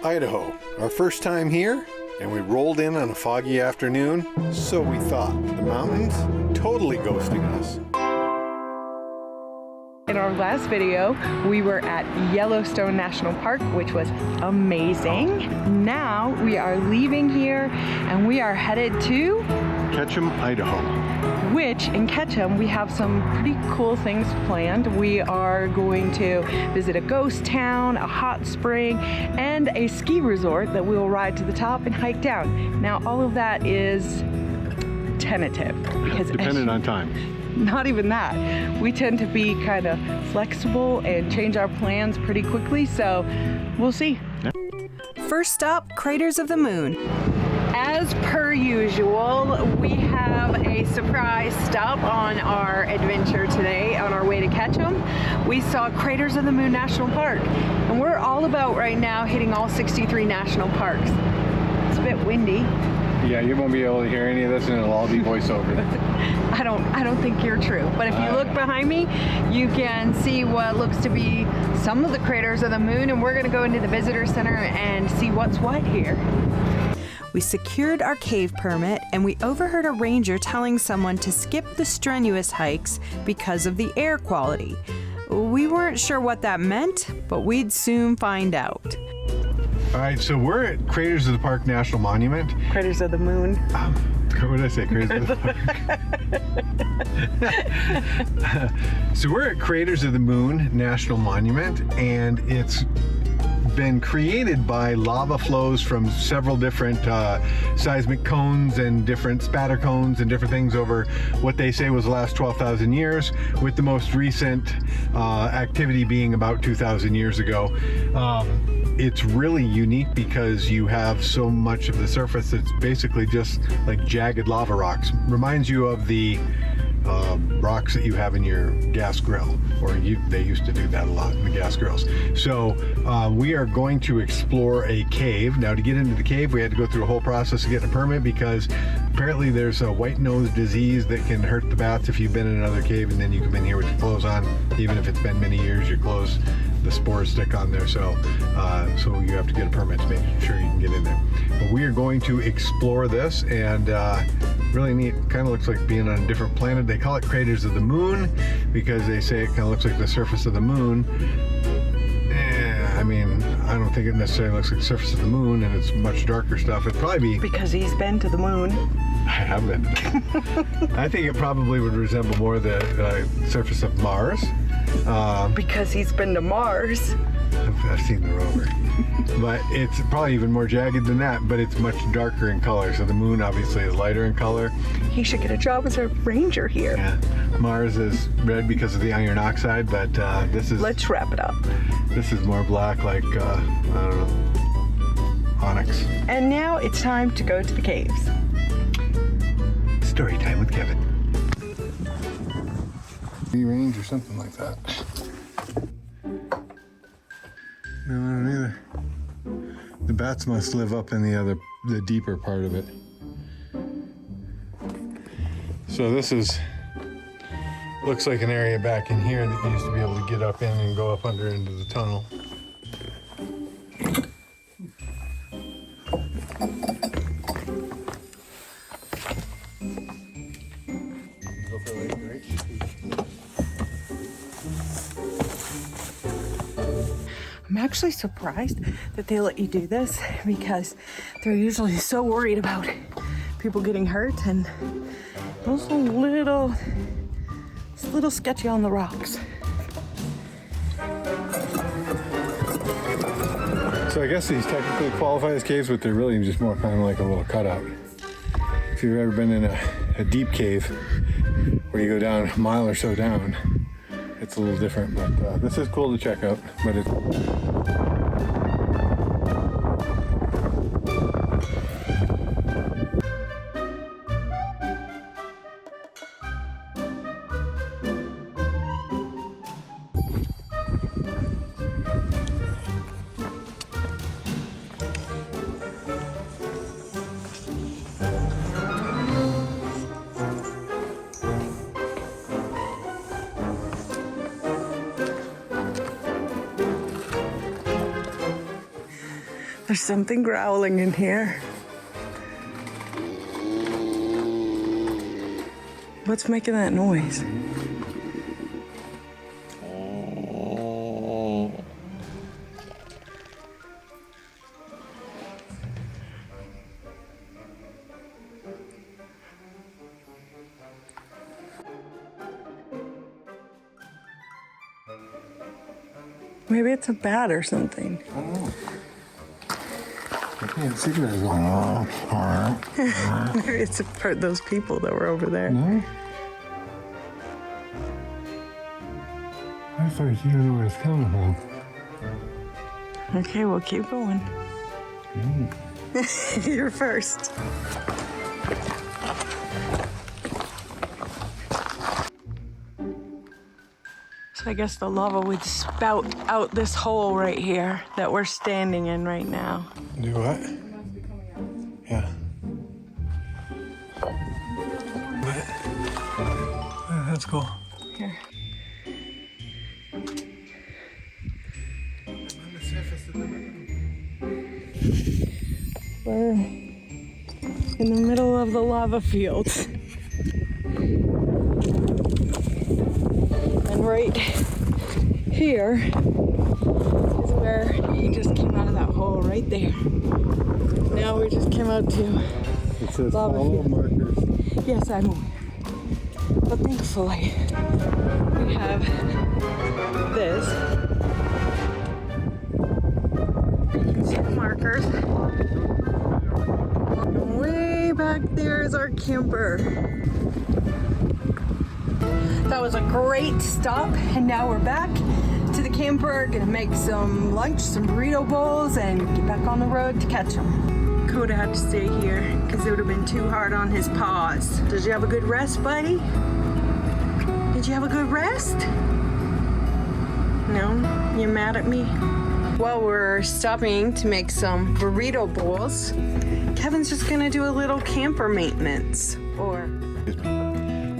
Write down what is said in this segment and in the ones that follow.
Idaho. Our first time here, and we rolled in on a foggy afternoon, so we thought. The mountains totally ghosting us. In our last video, we were at Yellowstone National Park, which was amazing. Now we are leaving here and we are headed to Ketchum, Idaho. Which in Ketchum, we have some pretty cool things planned. We are going to visit a ghost town, a hot spring, and a ski resort that we will ride to the top and hike down. Now, all of that is tentative. Because dependent on time. Not even that. We tend to be kind of flexible and change our plans pretty quickly, so we'll see. First stop, Craters of the Moon. As per usual, we have a surprise stop on our adventure today on our way to Ketchum. We saw Craters of the Moon National Park, and we're all about right now hitting all 63 national parks. It's a bit windy. Yeah, you won't be able to hear any of this and it'll all be voiceover. I don't think you're true. But if you look behind me, you can see what looks to be some of the craters of the moon, and we're gonna go into the visitor center and see what's what here. We secured our cave permit and we overheard a ranger telling someone to skip the strenuous hikes because of the air quality. We weren't sure what that meant, but we'd soon find out. All right, so we're at Craters of the Park National Monument. Craters of the moon. What did I say? Craters of the Park. So we're at Craters of the Moon National Monument, and it's been created by lava flows from several different seismic cones and different spatter cones and different things over what they say was the last 12,000 years, with the most recent activity being about 2,000 years ago. It's really unique because you have so much of the surface that's basically just like jagged lava rocks. Reminds you of the rocks that you have in your gas grill, or they used to do that a lot in the gas grills. So we are going to explore a cave. Now, to get into the cave, we had to go through a whole process of getting a permit because apparently there's a white nose disease that can hurt the bats if you've been in another cave and then you come in here with your clothes on. Even if it's been many years, your clothes, the spores stick on there. So you have to get a permit to make sure you can get in there. But we are going to explore this, and really neat. Kind of looks like being on a different planet. They call it Craters of the Moon because they say it kind of looks like the surface of the moon. I mean, I don't think it necessarily looks like the surface of the moon, and it's much darker stuff. It'd probably be... Because he's been to the moon. I have been. I think it probably would resemble more the surface of Mars. Because he's been to Mars. I've seen the rover. But it's probably even more jagged than that, but it's much darker in color. So the moon obviously is lighter in color. He should get a job as a ranger here. Yeah. Mars is red because of the iron oxide, but this is... Let's wrap it up. This is more black, like, I don't know, onyx. And now it's time to go to the caves. Story time with Kevin. Range or something like that. No, I don't either. The bats must live up in the deeper part of it. So this looks like an area back in here that you used to be able to get up in and go up under into the tunnel. Go for like right. I'm actually surprised that they let you do this because they're usually so worried about people getting hurt, and those are it's a little sketchy on the rocks. So I guess these technically qualify as caves, but they're really just more kind of like a little cutout. If you've ever been in a deep cave where you go down a mile or so down, it's a little different, but this is cool to check out. But it's... There's something growling in here. What's making that noise? Maybe it's a bat or something. I don't know. I can't see that going. Maybe it's those people that were over there. No? I thought you didn't know where it's coming from. Okay, we'll keep going. You're first. So I guess the lava would spout out this hole right here that we're standing in right now. Do what? Yeah. Yeah, that's cool. Here. We're in the middle of the lava field. And right here is where he just came out of that hole right there. Now we just came out to It says lava follow field. markers. Yes, I'm aware. But thankfully, we have this. You can see the markers. And way back there is our camper. That was a great stop, and now we're back to the camper. Gonna make some lunch, some burrito bowls, and get back on the road to catch them. Coda had to stay here because it would have been too hard on his paws. Did you have a good rest, buddy? Did you have a good rest? No? You mad at me? Well, we're stopping to make some burrito bowls. Kevin's just gonna do a little camper maintenance, or...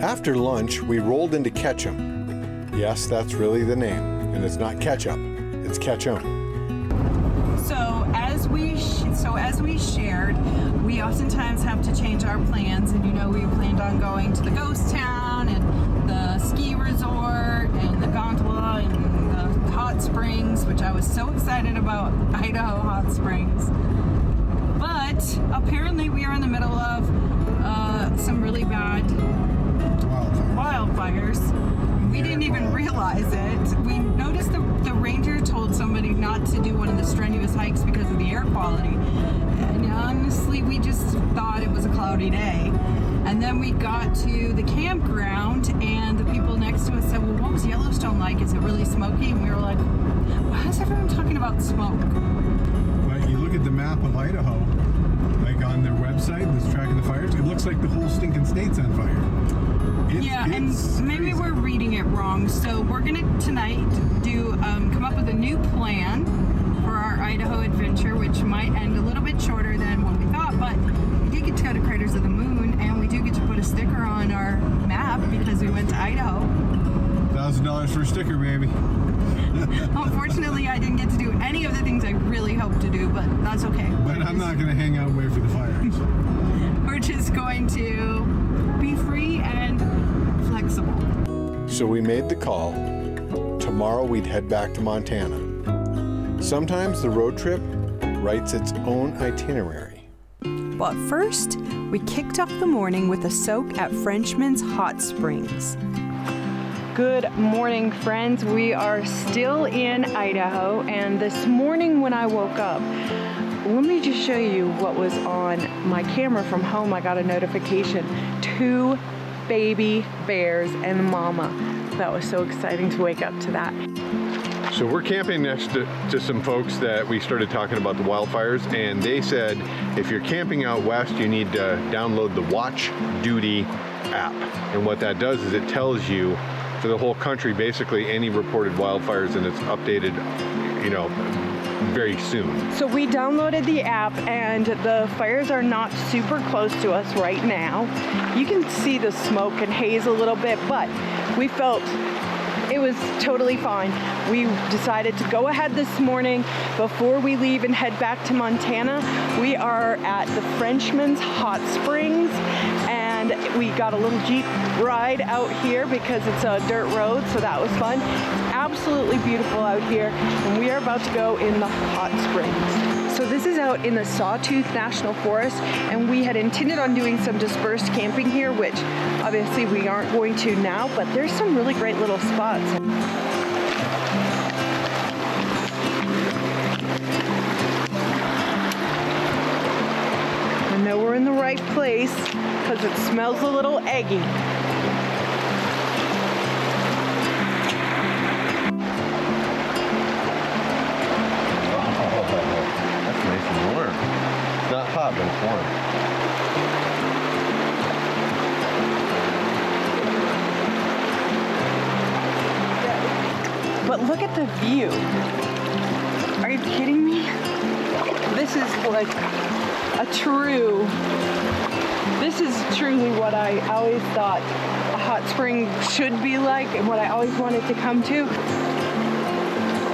After lunch, we rolled into Ketchum. Yes, that's really the name. And it's not ketchup, it's Ketchum. So as we shared, we oftentimes have to change our plans, and you know we planned on going to the ghost town and the ski resort and the gondola and the hot springs, which I was so excited about, Idaho hot springs. But apparently we are in the middle of some really bad wildfires. We didn't even realize it. We noticed the ranger told somebody not to do one of the strenuous hikes because of the air quality. And honestly, we just thought it was a cloudy day. And then we got to the campground, and the people next to us said, well, what was Yellowstone like? Is it really smoky? And we were like, why is everyone talking about smoke? But you look at the map of Idaho, like on their website that's tracking the fires, it looks like the whole stinking state's on fire. And maybe we're reading it wrong. So we're gonna tonight come up with a new plan for our Idaho adventure, which might end a little bit shorter than what we thought, but we did get to go to Craters of the Moon, and we do get to put a sticker on our map because we went to Idaho. $1,000 for a sticker, baby. Unfortunately, I didn't get to do any of the things I really hoped to do, but that's okay. But I'm not going to hang out and wait for the fires. We're just going to be free and flexible. So we made the call. Tomorrow we'd head back to Montana. Sometimes the road trip writes its own itinerary. But first, we kicked off the morning with a soak at Frenchman's Hot Springs. Good morning, friends. We are still in Idaho, and this morning when I woke up, let me just show you what was on my camera from home. I got a notification. 2 baby bears and mama. That was so exciting to wake up to that. So we're camping next to some folks that we started talking about the wildfires, and they said if you're camping out west, you need to download the Watch Duty app. And what that does is it tells you for the whole country basically any reported wildfires, and it's updated, you know, very soon. So we downloaded the app, and the fires are not super close to us right now. You can see the smoke and haze a little bit, but we felt it It was totally fine. We decided to go ahead this morning before we leave and head back to Montana. We are at the Frenchman's Hot Springs, and we got a little Jeep ride out here because it's a dirt road, so that was fun. It's absolutely beautiful out here, and we are about to go in the hot springs. So this is out in the Sawtooth National Forest, and we had intended on doing some dispersed camping here, which obviously we aren't going to now, but there's some really great little spots. I know we're in the right place because it smells a little eggy. That's nice and warm. It's not hot, but it's warm. But look at the view. Are you kidding me? This is like this is truly what I always thought a hot spring should be like and what I always wanted to come to.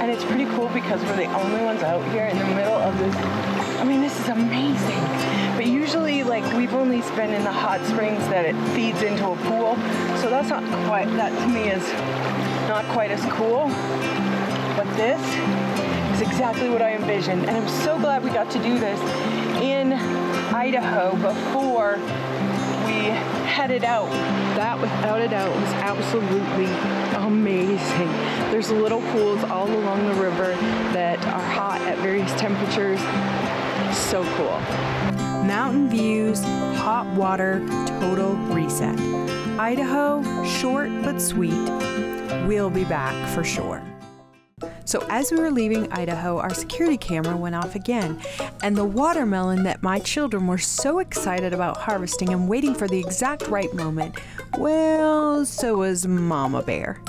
And it's pretty cool because we're the only ones out here in the middle of this. I mean, this is amazing. But usually, like, we've only been in the hot springs that it feeds into a pool. So that's not quite, that to me is not quite as cool. But this is exactly what I envisioned. And I'm so glad we got to do this in Idaho before we headed out. That, without a doubt, was absolutely amazing. There's little pools all along the river that are hot at various temperatures. So cool. Mountain views, hot water, total reset. Idaho, short but sweet. We'll be back for sure. So as we were leaving Idaho, our security camera went off again, and the watermelon that my children were so excited about harvesting and waiting for the exact right moment, well, so was Mama Bear.